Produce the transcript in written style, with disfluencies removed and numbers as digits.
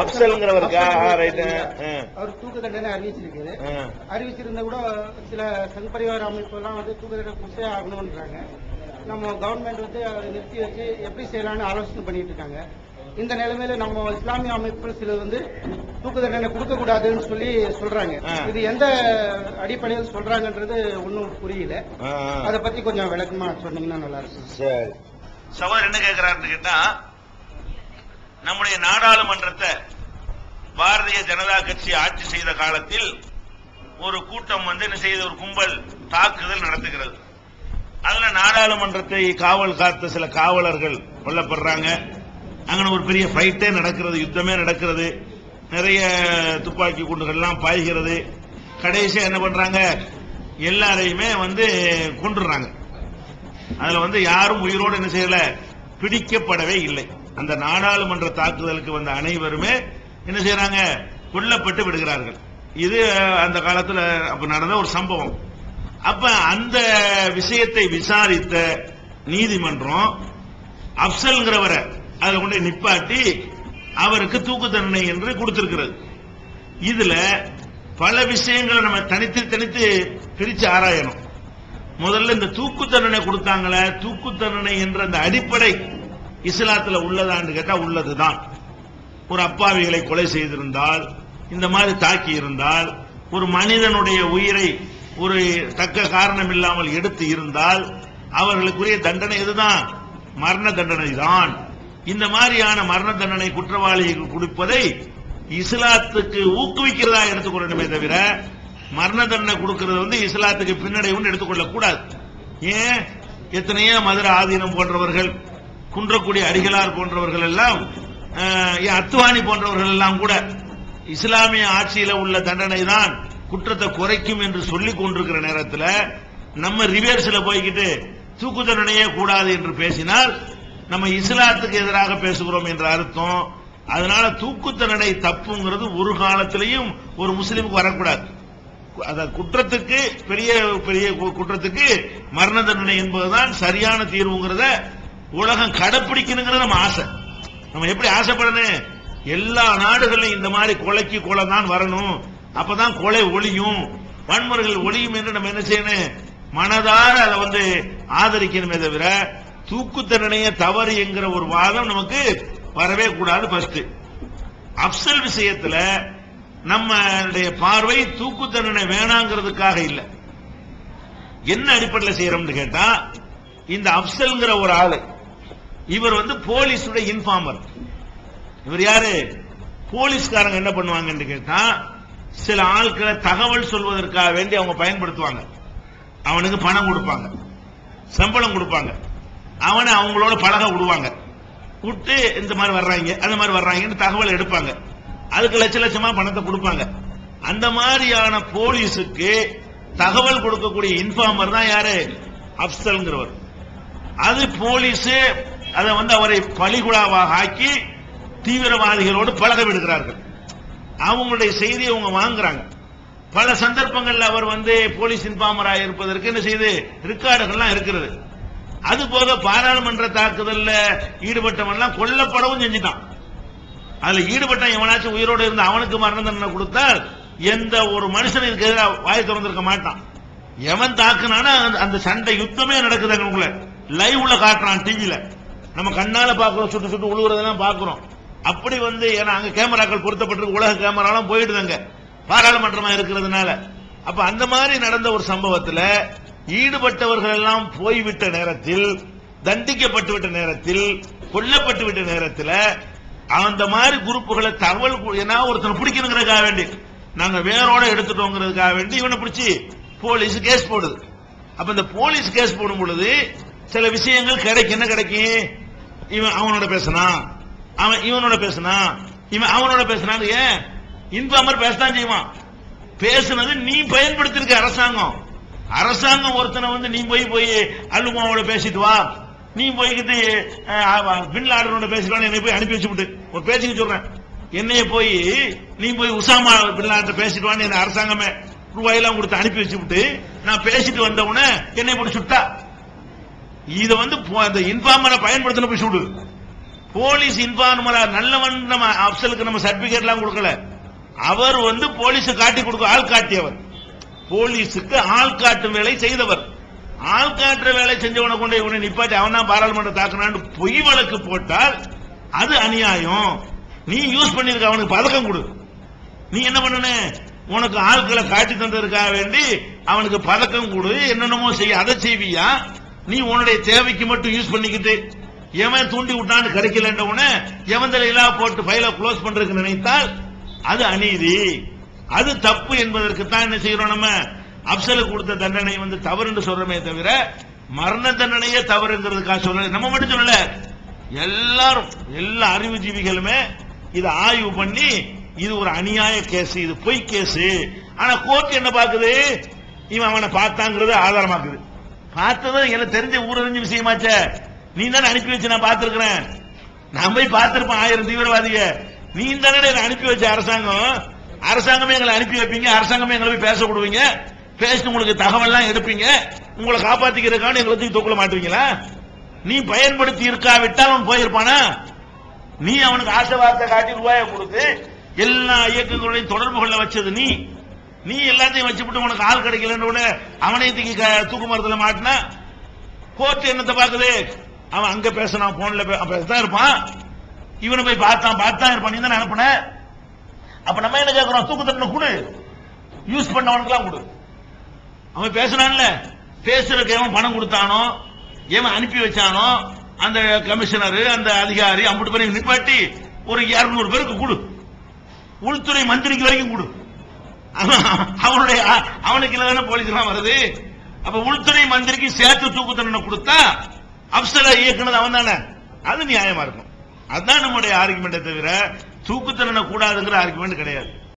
அப்சல்ங்கிறவருக்கா right அவர் தூக்கு தண்டனை அறிவிச்சிருக்காரு. அறிவிச்சிருந்தா கூட சில சங் பரிவார அமைப்பு எல்லாம் வந்து தூக்கு தண்டனை கொடுத்தே ஆகணும்ன்றாங்க. நம்ம கவர்மெண்ட் வந்து அதை நிறுத்தி வச்சு எப்படி செய்யலாம்னு ஆலோசனை பண்ணிட்டு இருக்காங்க. இந்த நிலைமையில நம்ம இஸ்லாமிய அமைப்புகள் சிலர் வந்து தூக்கு தண்டனை கொடுக்க கூடாதுன்னு சொல்லி சொல்றாங்க. இது எந்த அடிப்படையில் சொல்றாங்கன்றது ஒன்னும் புரியல. அதை பத்தி கொஞ்சம் விளக்கமா சொன்னீங்கன்னா நல்லா இருக்கும். சரி, சவால் என்ன கேட்கிறாருன்னு கேட்டா, நம்முடைய நாடாளுமன்றத்தை பாரதிய ஜனதா கட்சி ஆட்சி செய்த காலத்தில் ஒரு கூட்டம் வந்து என்ன செய்த, ஒரு கும்பல் தாக்குதல் நடத்துகிறது. அதுல நாடாளுமன்றத்தை காவல் காத்த சில காவலர்கள் கொல்லப்படுறாங்க. அங்கே ஒரு பெரிய ஃபைட்டே நடக்கிறது, யுத்தமே நடக்கிறது, நிறைய துப்பாக்கி குண்டுகள்லாம் பாய்கிறது. கடைசியா என்ன பண்றாங்க, எல்லாரையுமே வந்து கொன்றுறாங்க. அதுல வந்து யாரும் உயிரோடு என்ன செய்யல, பிடிக்கப்படவே இல்லை. அந்த நாடாளுமன்ற தாக்குதலுக்கு வந்த அனைவருமே என்ன செய்யறாங்க, கொல்லப்பட்டு விடுகிறார்கள். இது அந்த காலத்தில் அப்ப நடந்த ஒரு சம்பவம். அப்ப அந்த விஷயத்தை விசாரித்த நீதிமன்றம் அப்சல்ங்கிறவரை அதுல கொண்டு நிப்பாட்டி அவருக்கு தூக்கு தண்டனை என்று கொடுத்திருக்கிறது. இதுல பல விஷயங்களை நம்ம தனித்து தனித்து பிரிச்சு ஆராயணும். முதல்ல இந்த தூக்கு தண்டனை கொடுத்தாங்களே, தூக்கு தண்டனை என்ற அந்த அடிப்படை இஸ்லாத்துல உள்ளதான்னு கேட்டா உள்ளதுதான். ஒரு அப்பாவிகளை கொலை செய்திருந்தால், இந்த மாதிரி தாக்கி இருந்தால், ஒரு மனிதனுடைய உயிரை ஒரு தக்க காரணம் இல்லாமல் எடுத்து இருந்தால் அவர்களுக்குரிய தண்டனை எதுதான், மரண தண்டனை தான். இந்த மாதிரியான மரண தண்டனை குற்றவாளிகள் கொடுப்பதை இஸ்லாத்துக்கு ஊக்குவிக்கிறதா எடுத்துக்கொள்ளணுமே தவிர, மரண தண்டனை கொடுக்கிறது வந்து இஸ்லாத்துக்கு பின்னடைவுன்னு எடுத்துக்கொள்ள கூடாது. ஏன், எத்தனையோ மதுரை ஆதீனம் போன்றவர்கள், குன்றக்குடி அடிகளார் போன்றவர்கள் எல்லாம், அத்துவானி போன்றவர்கள் எல்லாம் கூட இஸ்லாமிய ஆட்சியில உள்ள தண்டனை தான் குற்றத்தை குறைக்கும் என்று சொல்லிக் கொண்டிருக்கிற நேரத்தில் நம்ம ரிவர்ஸ்ல போய்கிட்டு தூக்கு தண்டனையே கூடாது என்று பேசினால் நம்ம இஸ்லாத்துக்கு எதிராக பேசுகிறோம் என்ற அர்த்தம். அதனால தூக்கு தண்டனை தப்புங்கிறது ஒரு காலத்திலையும் ஒரு முஸ்லிமுக்கு வரக்கூடாது. அத குற்றத்துக்கு பெரிய பெரிய குற்றத்துக்கு மரண தண்டனை என்பதுதான் சரியான தீர்வுங்கிறத உலகம் கடைப்பிடிக்கணுங்கிறது நம்ம ஆசை. நம்ம எப்படி ஆசைப்படணும், எல்லா நாடுகளிலும் இந்த மாதிரி கொலைக்கு கொலை தான் வரணும், அப்பதான் கொலை ஒழியும், வன்முறைகள் ஒழியும் என்று நம்ம என்ன செய்யணும், மனதார அதை வந்து ஆதரிக்கணுமே தவிர தூக்கு தண்டனையை தவறு என்கிற ஒரு வாதம் நமக்கு வரவே கூடாது. ஃபர்ஸ்ட் அப்சல் விஷயத்துல நம்மளுடைய பார்வை தூக்கு தண்டனை வேணாங்கிறதுக்காக இல்ல. என்ன அடிப்படையில் செய்யறோம்னு கேட்டா, இந்த அப்சல்ங்கிற ஒரு ஆளு, இவர் வந்து போலீஸுடைய இன்ஃபார்மர். இவர் யாரு, போலீஸ்காரங்க என்ன பண்ணுவாங்கன்னு கேட்டா, சில ஆட்களை தகவல் சொல்வதற்காக வேண்டி அவங்க பயன்படுத்துவாங்க. அவனுக்கு பணம் கொடுப்பாங்க, சம்பளம் கொடுப்பாங்க, அவனை அவங்களோட பழக விடுவாங்க. விட்டு இந்த மாதிரி வர்றாங்க அந்த மாதிரி வர்றாங்கன்னு தகவல் எடுப்பாங்க. அதுக்கு லட்ச லட்சமா பணத்தை கொடுப்பாங்க. அந்த மாதிரியான போலீஸுக்கு தகவல் கொடுக்கக்கூடிய இன்ஃபார்மர் தான் யாரு, அப்சல்ங்கிறவர். அது போலீஸ் அதை வந்து அவரை பலிகுடாவாக ஆக்கி தீவிரவாதிகளோடு பழக விடுகிறார்கள். அவங்களுடைய செய்தியை அவங்க வாங்குறாங்க. பல சந்தர்ப்பங்கள்ல அவர் வந்து போலீஸ் இன்ஃபார்மராக இருப்பதற்கு என்ன செய்து ரெக்கார்டுகள்லாம் இருக்கிறது. அது போக பாராளுமன்ற தாக்குதல்ல ஈடுபட்டவன் கொல்லப்படவும் செஞ்சுட்டான். அதுல ஈடுபட்ட எவனாச்சும் உயிரோடு இருந்து அவனுக்கு மரண தண்டனை கொடுத்தால் எந்த ஒரு மனுஷனுக்கு எதிராக வாய் திறந்திருக்க மாட்டான். எவன் தாக்குனானா அந்த சண்டை யுத்தமே நடக்குது. அங்க லைவ்ல காட்டுறான், டிவில நம்ம கண்ணால பாக்குறோம், சுட்டு சுட்டு உழுவுறதெல்லாம் பாக்குறோம். அப்படி வந்து ஏன்னா அங்க கேமராக்கள் பொருத்தப்பட்டிருக்கு, உலக கேமராலாம் போயிடுதுங்க பாராளுமன்றமா இருக்கிறதுனால. அப்ப அந்த மாதிரி நடந்த ஒரு சம்பவத்தில் ஈடுபட்டவர்கள் எல்லாம் போய்விட்ட நேரத்தில், தண்டிக்கப்பட்டு விட்ட நேரத்தில், கொல்லப்பட்டு விட்ட நேரத்தில் அந்த மாதிரி குரூப்புகளை தகவல் ஏன்னா ஒருத்தனை பிடிக்கணுங்கிறதுக்காக வேண்டி நாங்க வேரோட எடுத்துட்டோங்கிறதுக்காக வேண்டி இவனை பிடிச்சி போலீஸ் கேஸ் போடுது. அப்ப இந்த போலீஸ் கேஸ் போடும் பொழுது சில விஷயங்கள் கிடைக்கும். என்ன கிடைக்கும், இவன் அவனோட பேசினா, அவன் இவனோட பேசினா, இவன் அவனோட பேசினான். ஏன், இன்ஃபார்மர் பேசத்தான் செய்வான். பேசுனது நீ பயன்படுத்திருக்க அரசாங்கம். அரசாங்கம் ஒருத்தனை வந்து நீ போய் அல்லுமாவோட பேசிட்டு வா, நீ போய்கிட்டு பின்லாடனோட பேசிட்டு என்னை போய் அனுப்பி வச்சுட்டு ஒரு பேச்சுக்கு சொல்றேன், என்னைய போய் நீ போய் உசாமா பின்லாட பேசிட்டு வான்னு என்ன அரசாங்கமே ரூபாயெல்லாம் கொடுத்து அனுப்பி வச்சுட்டு நான் பேசிட்டு வந்தவுடனே என்னை போட்டு சுட்டா. இதை வந்து இன்ஃபார்மரை பயன்படுத்தின போய் சுடு. போலீஸ் இன்ஃபார்மரா நல்லவன் நம்ம அப்சலுக்கு நம்ம சர்டிபிகேட் எல்லாம் கொடுக்கல. அவர் போலீஸ் காட்டி கொடுக்க ஆள் காட்டியவர், போலீஸுக்கு ஆள் காட்டும் வேலை செய்தவர். ஆள் காட்டுற வேலை செஞ்சவனை கொண்டு இவனை நிப்பாட்டி அவன் தான் பாராளுமன்ற தாக்குனான்னு பொய் வழக்கு போட்டால் அது அநியாயம். நீ யூஸ் பண்ணிருக்க, அவனுக்கு பதக்கம் கொடு. நீ என்ன பண்ணன, உனக்கு ஆட்களை காட்டி தந்ததற்காக வேண்டி அவனுக்கு பதக்கம் கொடு, என்னென்னமோ செய்ய. அதை செய்வியா? நீ உன்னுடைய தேவைக்கு மட்டும் யூஸ் பண்ணிக்கிட்டு எவன் தூண்டி விட்டான்னு கிடைக்கலன்ற உடனே எவன் தலையிலா போட்டு ஃபைலை க்ளோஸ் பண்றதுக்கு நினைத்தால் அது அநீதி, அது தப்பு என்பதற்கு தான் என்ன செய்யறோம், நம்ம அப்சலுக்கு கொடுத்த தண்டனை தவறு என்று சொல்றமே தவிர மரண தண்டனையே தவறுங்கிறதுக்காக சொல்ல நம்ம மட்டும் சொல்லல. எல்லாரும் எல்லா அறிவுஜீவிகளுமே இதை ஆய்வு பண்ணி இது ஒரு அநியாய கேஸ், இது பொய் கேஸ். ஆனா கோர்ட் என்ன பாக்குது, இவன் அவனை பார்த்தாங்கிறது ஆதாரமாக்குது. பார்த்ததும் எனக்கு தெரிஞ்ச ஊரறிஞ்ச விஷயமாச்ச, நீ தானே அனுப்பி வச்சு நான் பார்த்திருக்கிறேன், நான் போய் பார்த்திருப்பேன் 1000 தீவிரவாதிக, நீ தானே அனுப்பி வச்ச அரசாங்கம். அரசாங்கமே எங்களை அனுப்பி வைப்பீங்க, அரசாங்கமே எங்களை போய் பேச விடுவீங்க, பேசிட்டு உங்களுக்கு தகவல்லாம் எடுப்பீங்க, உங்களை காப்பாத்திக்கிறதுக்கான எங்களை தூக்கல மாட்டுவீங்களா? நீ பயன்படுத்தி இருக்காவிட்டால் அவன் போயிருப்பானா? நீ அவனுக்கு ஆசை வார்த்தை காட்டி ரூபாயை கொடுத்து எல்லா இயக்கங்களையும் தொடர்புகள்ல வச்சது நீ. நீ எல்லாத்தையும் வச்சுட்டு உனக்கு ஆள் கிடைக்கலன்னு அவனையும் தூக்கு மரத்தில் மாட்டினா கோர்ட் என்னத்தை பாக்குது, அவன் அங்க பேசினான் போன்ல பேசதான் இருப்பான், இவனை போய் பார்த்தான் இருப்பான், நீ தான் அனுப்புன. அப்ப நம்ம என்ன கேட்கிறோம், தூக்கு தண்டனை கொடு, யூஸ் பண்ணவனுக்கு எல்லாம் கொடு. அவன் பேசினான்ல, பேசுறதுக்கு எவன் பணம் கொடுத்தானோ, எவன் அனுப்பி வச்சானோ, அந்த கமிஷனர் அந்த அதிகாரி அம்புட்டு பேரையும் நிப்பாட்டி ஒரு 200 பேருக்கு கொடு, உள்துறை மந்திரிக்கு வரைக்கும் கொடு. அவனுக்கு இல்ல போலீஸ் எல்லாம் வருது. அப்ப உள்துறை மந்திரிக்கு சேர்த்து தூக்கு தண்டனை கொடுத்தா அப்சலை இயக்குனது அவன் தானே, அது நியாயமா இருக்கும். அதுதான் நம்முடைய ஆர்குமெண்ட் தவிர தூக்கு தண்டனை கூடாதுங்கிற ஆர்குமெண்ட் கிடையாது.